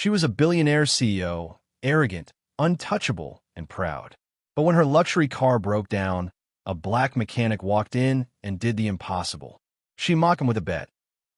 She was a billionaire CEO, arrogant, untouchable, and proud. But when her luxury car broke down, a black mechanic walked in and did the impossible. She mocked him with a bet.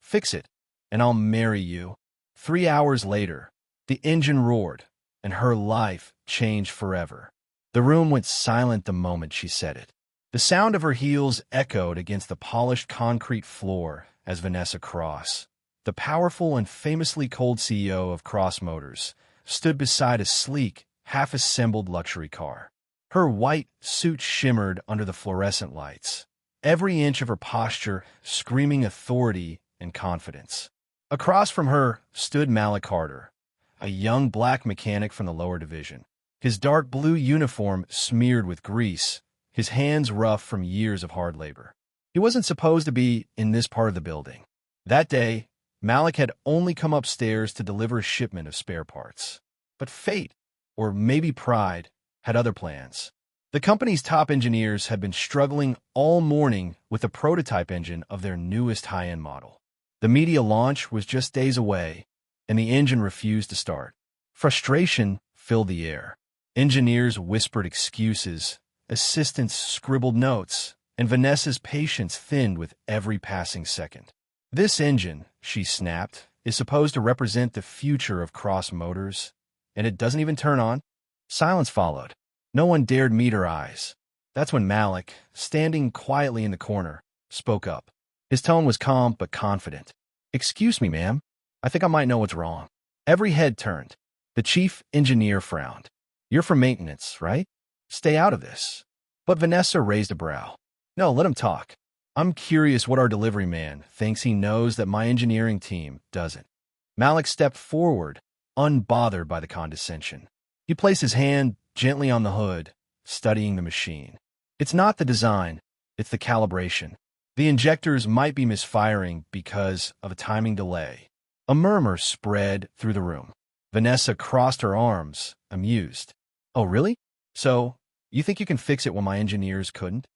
"Fix it, and I'll marry you." 3 hours later, the engine roared, and her life changed forever. The room went silent the moment she said it. The sound of her heels echoed against the polished concrete floor as Vanessa Cross, the powerful and famously cold CEO of Cross Motors, stood beside a sleek, half-assembled luxury car. Her white suit shimmered under the fluorescent lights, every inch of her posture screaming authority and confidence. Across from her stood Malik Carter, a young black mechanic from the lower division, his dark blue uniform smeared with grease, his hands rough from years of hard labor. He wasn't supposed to be in this part of the building. That day, Malik had only come upstairs to deliver a shipment of spare parts. But fate, or maybe pride, had other plans. The company's top engineers had been struggling all morning with the prototype engine of their newest high-end model. The media launch was just days away, and the engine refused to start. Frustration filled the air. Engineers whispered excuses, assistants scribbled notes, and Vanessa's patience thinned with every passing second. "This engine," she snapped, "is supposed to represent the future of Cross Motors, and it doesn't even turn on." Silence followed. No one dared meet her eyes. That's when Malik, standing quietly in the corner, spoke up. His tone was calm but confident. "Excuse me, ma'am. I think I might know what's wrong." Every head turned. The chief engineer frowned. "You're from maintenance, right? Stay out of this." But Vanessa raised a brow. "No, let him talk. I'm curious what our delivery man thinks he knows that my engineering team doesn't." Malik stepped forward, unbothered by the condescension. He placed his hand gently on the hood, studying the machine. "It's not the design, it's the calibration. The injectors might be misfiring because of a timing delay." A murmur spread through the room. Vanessa crossed her arms, amused. "Oh, really? So, you think you can fix it when my engineers couldn't?"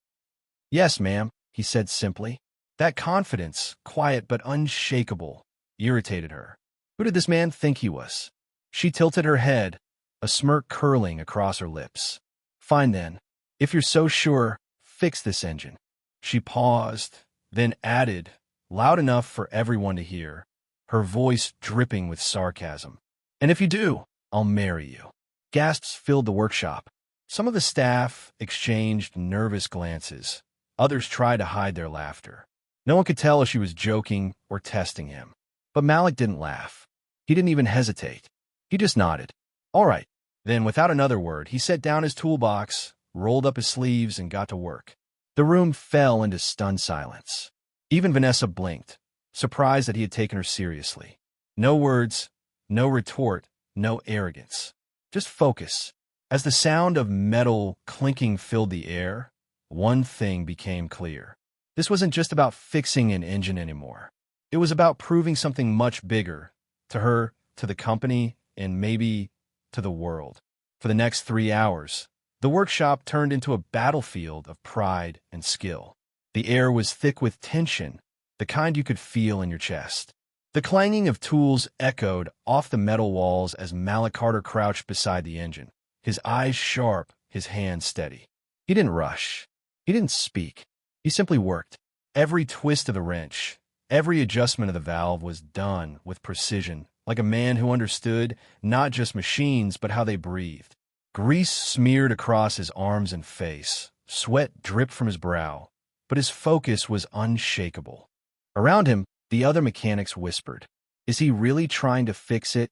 "Yes, ma'am," he said simply. That confidence, quiet but unshakable, irritated her. Who did this man think he was? She tilted her head, a smirk curling across her lips. "Fine then. If you're so sure, fix this engine." She paused, then added, loud enough for everyone to hear, her voice dripping with sarcasm. "And if you do, I'll marry you." Gasps filled the workshop. Some of the staff exchanged nervous glances. Others tried to hide their laughter. No one could tell if she was joking or testing him. But Malik didn't laugh. He didn't even hesitate. He just nodded. "All right." Then, without another word, he set down his toolbox, rolled up his sleeves, and got to work. The room fell into stunned silence. Even Vanessa blinked, surprised that he had taken her seriously. No words, no retort, no arrogance. Just focus. As the sound of metal clinking filled the air, one thing became clear. This wasn't just about fixing an engine anymore. It was about proving something much bigger, to her, to the company, and maybe to the world. For the next 3 hours, the workshop turned into a battlefield of pride and skill. The air was thick with tension, the kind you could feel in your chest. The clanging of tools echoed off the metal walls as Malik Carter crouched beside the engine, his eyes sharp, his hands steady. He didn't rush. He didn't speak. He simply worked. Every twist of the wrench, every adjustment of the valve was done with precision, like a man who understood not just machines but how they breathed. Grease smeared across his arms and face. Sweat dripped from his brow, but his focus was unshakable. Around him, the other mechanics whispered, "Is he really trying to fix it?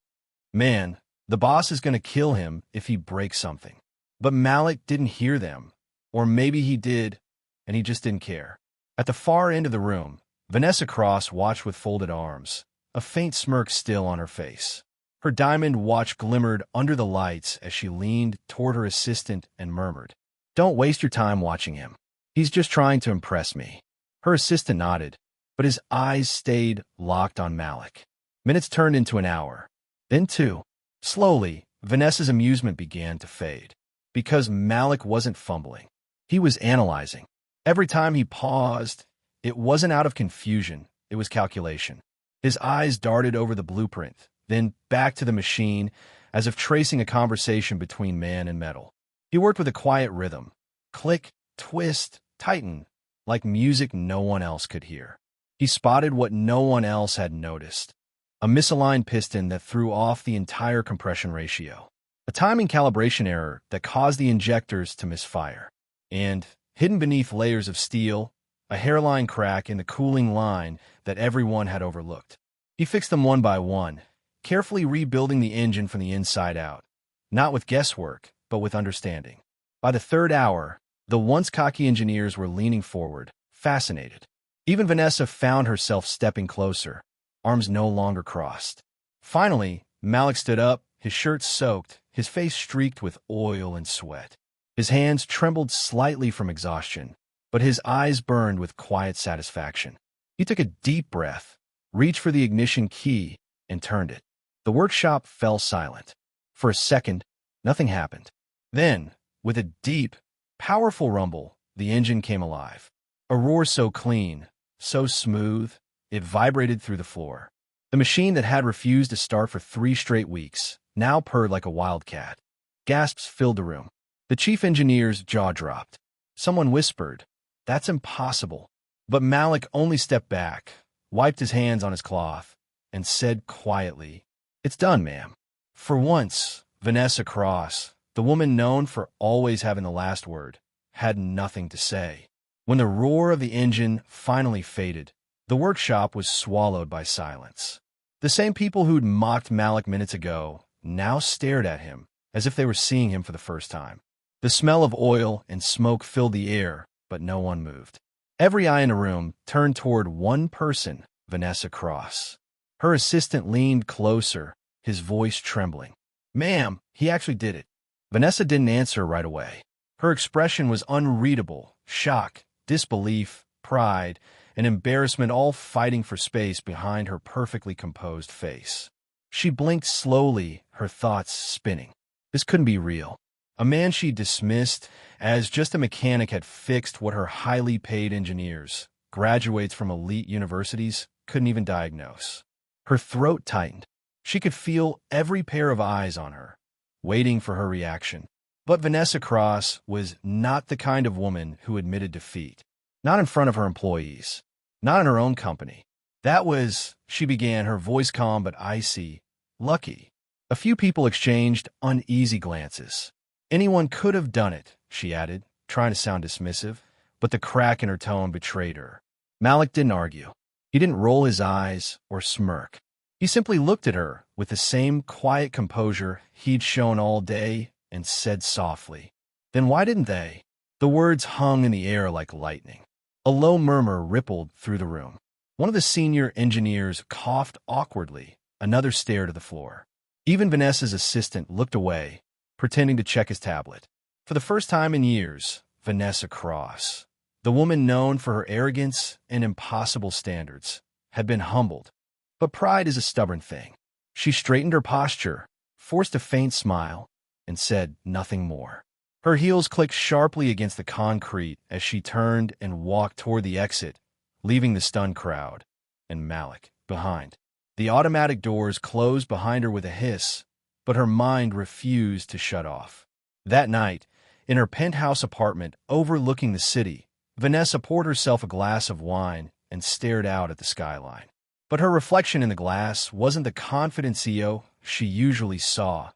Man, the boss is going to kill him if he breaks something." But Malik didn't hear them. Or maybe he did, and he just didn't care. At the far end of the room, Vanessa Cross watched with folded arms, a faint smirk still on her face. Her diamond watch glimmered under the lights as she leaned toward her assistant and murmured, "Don't waste your time watching him. He's just trying to impress me." Her assistant nodded, but his eyes stayed locked on Malik. Minutes turned into an hour, then 2. Slowly, Vanessa's amusement began to fade, because Malik wasn't fumbling. He was analyzing. Every time he paused, it wasn't out of confusion, it was calculation. His eyes darted over the blueprint, then back to the machine, as if tracing a conversation between man and metal. He worked with a quiet rhythm. Click, twist, tighten, like music no one else could hear. He spotted what no one else had noticed: a misaligned piston that threw off the entire compression ratio, a timing calibration error that caused the injectors to misfire, and, hidden beneath layers of steel, a hairline crack in the cooling line that everyone had overlooked. He fixed them one by one, carefully rebuilding the engine from the inside out, not with guesswork, but with understanding. By the third hour, the once cocky engineers were leaning forward, fascinated. Even Vanessa found herself stepping closer, arms no longer crossed. Finally, Malik stood up, his shirt soaked, his face streaked with oil and sweat. His hands trembled slightly from exhaustion, but his eyes burned with quiet satisfaction. He took a deep breath, reached for the ignition key, and turned it. The workshop fell silent. For a second, nothing happened. Then, with a deep, powerful rumble, the engine came alive. A roar so clean, so smooth, it vibrated through the floor. The machine that had refused to start for 3 straight weeks now purred like a wildcat. Gasps filled the room. The chief engineer's jaw dropped. Someone whispered, "That's impossible." But Malik only stepped back, wiped his hands on his cloth, and said quietly, "It's done, ma'am." For once, Vanessa Cross, the woman known for always having the last word, had nothing to say. When the roar of the engine finally faded, the workshop was swallowed by silence. The same people who'd mocked Malik minutes ago now stared at him as if they were seeing him for the first time. The smell of oil and smoke filled the air, but no one moved. Every eye in the room turned toward one person, Vanessa Cross. Her assistant leaned closer, his voice trembling. "Ma'am, he actually did it." Vanessa didn't answer right away. Her expression was unreadable: shock, disbelief, pride, and embarrassment all fighting for space behind her perfectly composed face. She blinked slowly, her thoughts spinning. This couldn't be real. A man she dismissed as just a mechanic had fixed what her highly paid engineers, graduates from elite universities, couldn't even diagnose. Her throat tightened. She could feel every pair of eyes on her, waiting for her reaction. But Vanessa Cross was not the kind of woman who admitted defeat. Not in front of her employees. Not in her own company. "That was," she began, her voice calm but icy, "lucky." A few people exchanged uneasy glances. "Anyone could have done it," she added, trying to sound dismissive, but the crack in her tone betrayed her. Malik didn't argue. He didn't roll his eyes or smirk. He simply looked at her with the same quiet composure he'd shown all day and said softly, "Then why didn't they?" The words hung in the air like lightning. A low murmur rippled through the room. One of the senior engineers coughed awkwardly. Another stared at the floor. Even Vanessa's assistant looked away, pretending to check his tablet. For the first time in years, Vanessa Cross, the woman known for her arrogance and impossible standards, had been humbled. But pride is a stubborn thing. She straightened her posture, forced a faint smile, and said nothing more. Her heels clicked sharply against the concrete as she turned and walked toward the exit, leaving the stunned crowd, and Malik behind. The automatic doors closed behind her with a hiss, but her mind refused to shut off. That night, in her penthouse apartment overlooking the city, Vanessa poured herself a glass of wine and stared out at the skyline. But her reflection in the glass wasn't the confident CEO she usually saw.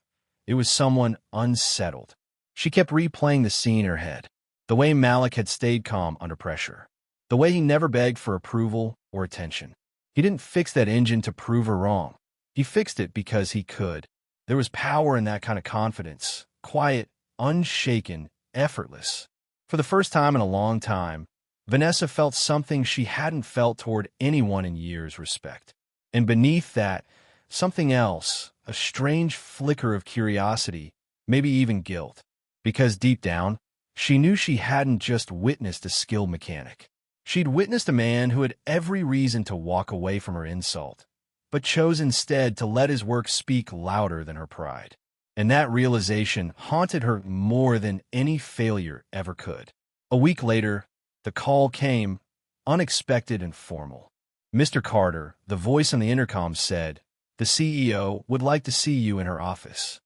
It was someone unsettled. She kept replaying the scene in her head. The way Malik had stayed calm under pressure. The way he never begged for approval or attention. He didn't fix that engine to prove her wrong. He fixed it because he could. There was power in that kind of confidence. Quiet, unshaken, effortless. For the first time in a long time, Vanessa felt something she hadn't felt toward anyone in years: respect. And beneath that, something else, a strange flicker of curiosity, maybe even guilt. Because deep down, she knew she hadn't just witnessed a skilled mechanic. She'd witnessed a man who had every reason to walk away from her insult, but chose instead to let his work speak louder than her pride. And that realization haunted her more than any failure ever could. A week later, the call came, unexpected and formal. "Mr. Carter," the voice on the intercom said, The CEO would like to see you in her office."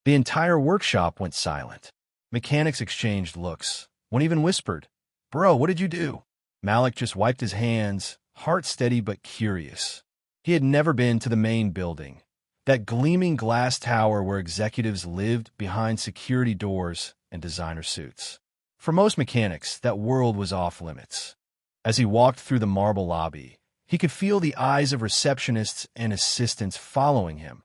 The entire workshop went silent. Mechanics exchanged looks. One even whispered, "Bro, what did you do?" Malik just wiped his hands, heart steady but curious. He had never been to the main building, that gleaming glass tower where executives lived behind security doors and designer suits. For most mechanics, that world was off limits. As he walked through the marble lobby, he could feel the eyes of receptionists and assistants following him.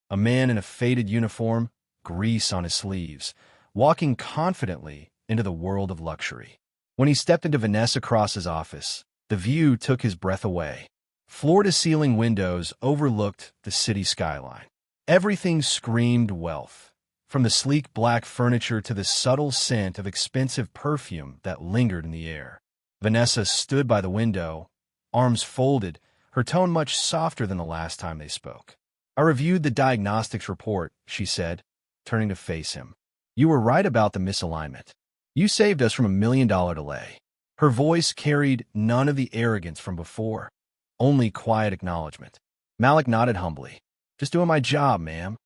A man in a faded uniform, grease on his sleeves, walking confidently into the world of luxury. When he stepped into Vanessa Cross's office, the view took his breath away. Floor-to-ceiling windows overlooked the city skyline. Everything screamed wealth, from the sleek black furniture to the subtle scent of expensive perfume that lingered in the air. Vanessa stood by the window, arms folded, her tone much softer than the last time they spoke. "I reviewed the diagnostics report," she said, turning to face him. "You were right about the misalignment. You saved us from $1 million delay." Her voice carried none of the arrogance from before, only quiet acknowledgement. Malik nodded humbly. "Just doing my job, ma'am."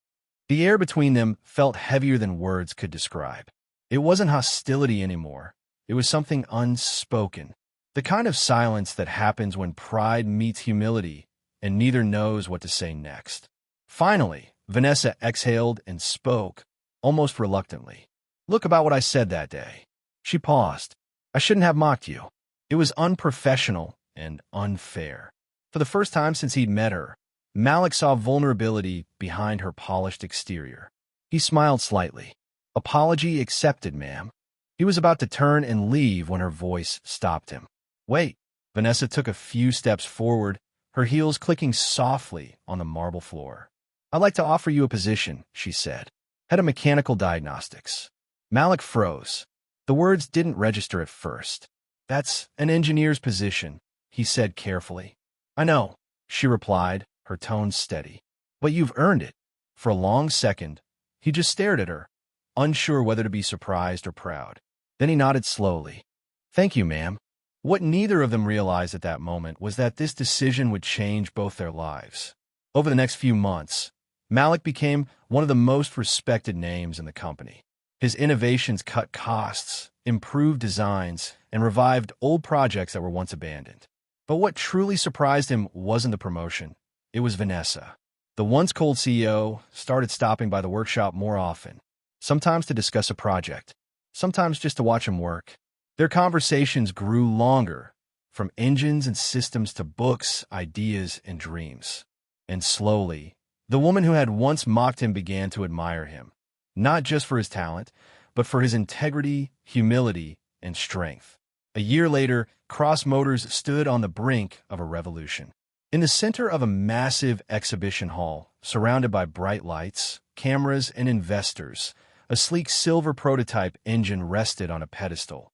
The air between them felt heavier than words could describe. It wasn't hostility anymore. It was something unspoken. The kind of silence that happens when pride meets humility and neither knows what to say next. Finally, Vanessa exhaled and spoke, almost reluctantly. "Look about what I said that day." She paused. "I shouldn't have mocked you. It was unprofessional and unfair." For the first time since he'd met her, Malik saw vulnerability behind her polished exterior. He smiled slightly. "Apology accepted, ma'am." He was about to turn and leave when her voice stopped him. "Wait." Vanessa took a few steps forward, her heels clicking softly on the marble floor. "I'd like to offer you a position," she said. "Head of mechanical diagnostics." Malik froze. The words didn't register at first. "That's an engineer's position," he said carefully. "I know," she replied, her tone steady. "But you've earned it." For a long second, he just stared at her, unsure whether to be surprised or proud. Then he nodded slowly. "Thank you, ma'am." What neither of them realized at that moment was that this decision would change both their lives. Over the next few months, Malik became one of the most respected names in the company. His innovations cut costs, improved designs, and revived old projects that were once abandoned. But what truly surprised him wasn't the promotion. It was Vanessa. The once cold CEO started stopping by the workshop more often, sometimes to discuss a project, sometimes just to watch him work. Their conversations grew longer, from engines and systems to books, ideas, and dreams. And slowly, the woman who had once mocked him began to admire him, not just for his talent, but for his integrity, humility, and strength. A year later, Cross Motors stood on the brink of a revolution. In the center of a massive exhibition hall, surrounded by bright lights, cameras, and investors, a sleek silver prototype engine rested on a pedestal,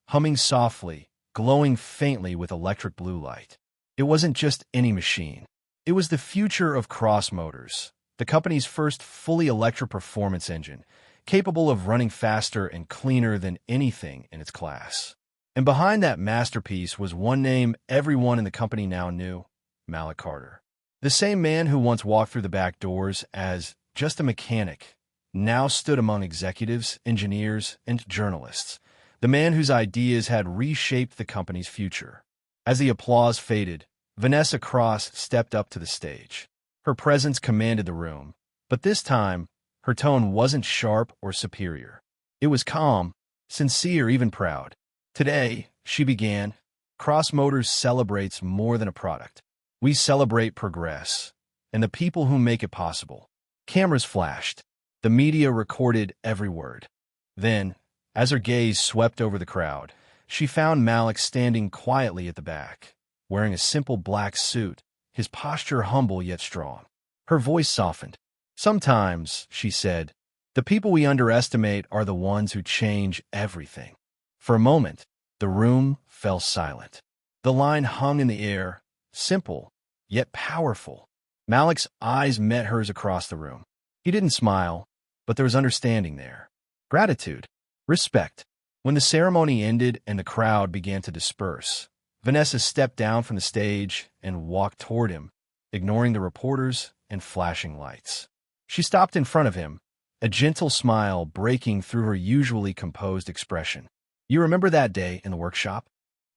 humming softly, glowing faintly with electric blue light. It wasn't just any machine. It was the future of Cross Motors, the company's first fully electric performance engine, capable of running faster and cleaner than anything in its class. And behind that masterpiece was one name everyone in the company now knew: Malik Carter. The same man who once walked through the back doors as just a mechanic now stood among executives, engineers, and journalists. The man whose ideas had reshaped the company's future. As the applause faded, Vanessa Cross stepped up to the stage. Her presence commanded the room, but this time, her tone wasn't sharp or superior. It was calm, sincere, even proud. "Today," she began, "Cross Motors celebrates more than a product. We celebrate progress, and the people who make it possible." Cameras flashed. The media recorded every word. Then, as her gaze swept over the crowd, she found Malik standing quietly at the back, wearing a simple black suit, his posture humble yet strong. Her voice softened. "Sometimes," she said, "the people we underestimate are the ones who change everything." For a moment, the room fell silent. The line hung in the air, simple, yet powerful. Malik's eyes met hers across the room. He didn't smile, but there was understanding there. Gratitude. Respect. When the ceremony ended and the crowd began to disperse, Vanessa stepped down from the stage and walked toward him, ignoring the reporters, and flashing lights. She stopped in front of him, a gentle smile breaking through her usually composed expression. "You remember that day in the workshop?"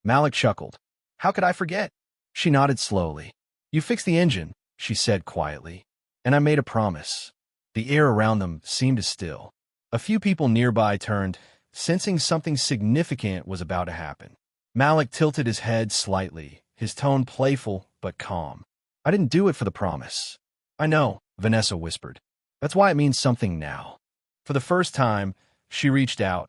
Malik chuckled. "How could I forget?" She nodded slowly. "You fixed the engine," she said quietly, "and I made a promise." The air around them seemed to still. A few people nearby turned, sensing something significant was about to happen. Malik tilted his head slightly, his tone playful but calm. "I didn't do it for the promise." "I know," Vanessa whispered. "That's why it means something now." For the first time, she reached out,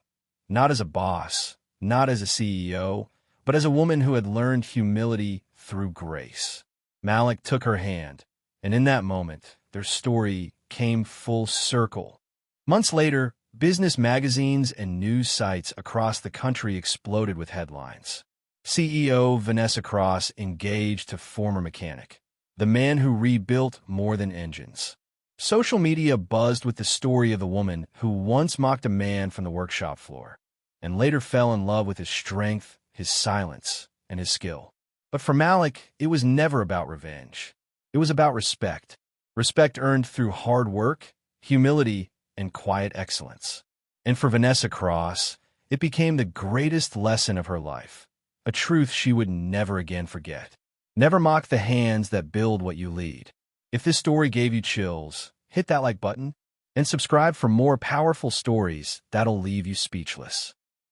not as a boss, not as a CEO, but as a woman who had learned humility through grace. Malik took her hand, and in that moment, their story came full circle. Months later, business magazines and news sites across the country exploded with headlines. CEO Vanessa Cross engaged to former mechanic, the man who rebuilt more than engines. Social media buzzed with the story of the woman who once mocked a man from the workshop floor, and later fell in love with his strength, his silence, and his skill. But for Malik, it was never about revenge. It was about respect. Respect earned through hard work, humility, and quiet excellence. And for Vanessa Cross, it became the greatest lesson of her life, a truth she would never again forget. Never mock the hands that build what you lead. If this story gave you chills, hit that like button and subscribe for more powerful stories that'll leave you speechless.